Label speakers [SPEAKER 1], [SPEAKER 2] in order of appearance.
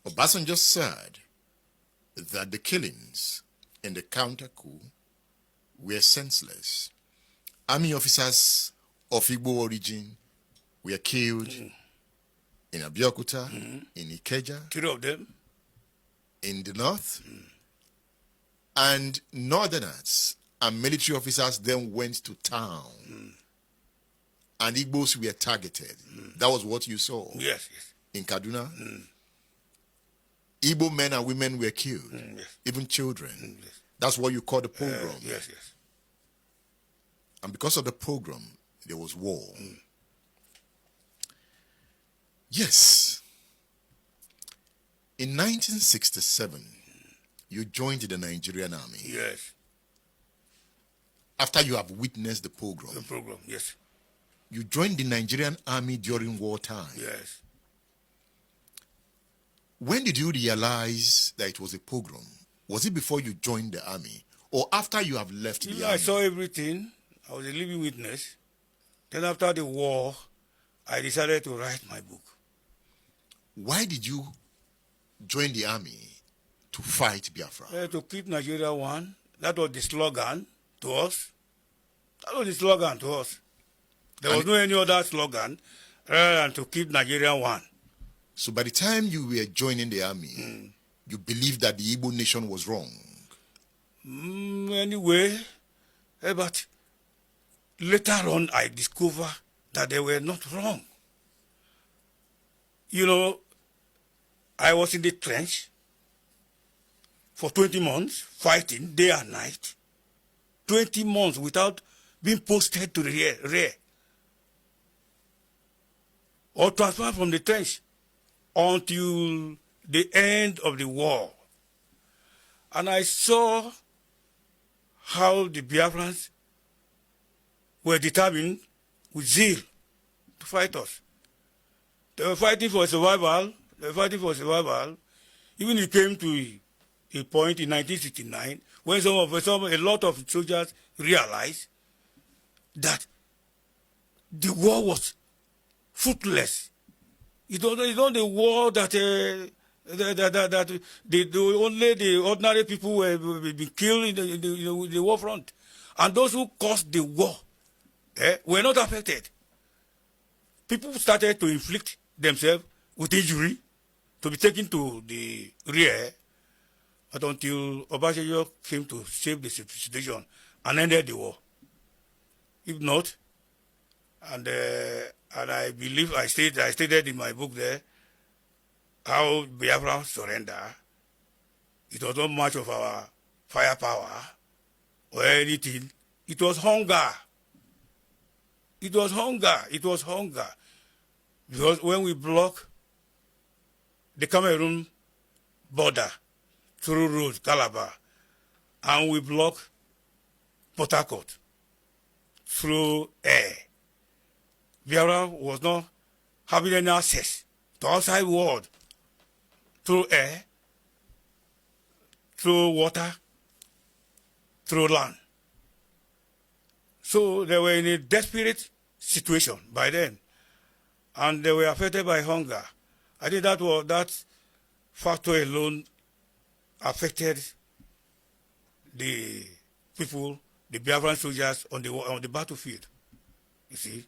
[SPEAKER 1] Obasanjo said that the killings in the counter-coup were senseless. Army officers of Igbo origin were killed in Abeokuta, in Ikeja,
[SPEAKER 2] 3 of them,
[SPEAKER 1] in the north, and northerners and military officers then went to town, and Igbos were targeted. That was what you saw.
[SPEAKER 2] Yes, yes.
[SPEAKER 1] In Kaduna. Igbo men and women were killed,
[SPEAKER 2] Yes.
[SPEAKER 1] even children.
[SPEAKER 2] Yes.
[SPEAKER 1] That's what you call the pogrom.
[SPEAKER 2] Yes, yes.
[SPEAKER 1] And because of the pogrom, there was war. Yes. In 1967, you joined the Nigerian army.
[SPEAKER 2] Yes.
[SPEAKER 1] After you have witnessed the pogrom.
[SPEAKER 2] The program, yes.
[SPEAKER 1] You joined the Nigerian army during wartime.
[SPEAKER 2] Yes.
[SPEAKER 1] When did you realize that it was a pogrom? Was it before you joined the army or after you have left the army?
[SPEAKER 2] I saw everything. I was a living witness. Then after the war, I decided to write my book.
[SPEAKER 1] Why did you join the army to fight Biafra?
[SPEAKER 2] To keep Nigeria one. That was the slogan to us. That was the slogan to us. There was no any other slogan rather than to keep Nigeria one.
[SPEAKER 1] So by the time you were joining the army, you believed that the Igbo nation was wrong?
[SPEAKER 2] Anyway, but later on I discovered that they were not wrong. You know, I was in the trench for 20 months, fighting day and night. 20 months without being posted to the rear. Or transferred from the trench until the end of the war. And I saw how the Biafrans were determined with zeal to fight us. They were fighting for survival. Even it came to a point in 1969 when a lot of soldiers realized that the war was fruitless. It was not the war that only the ordinary people were being killed in the war front, and those who caused the war were not affected. People started to inflict themselves with injury to be taken to the rear, but until Obasanjo came to save the situation and ended the war. If not, and I believe I stated in my book there how Biafra surrender. It was not much of our firepower or anything. It was hunger. It was hunger. Because when we block the Cameroon border through road, Calabar, and we block Port Harcourt through air, Biafra was not having any access to outside world through air, through water, through land. So they were in a desperate situation by then, and they were affected by hunger. I think that factor alone affected the people, the Biafran soldiers on the battlefield. You see.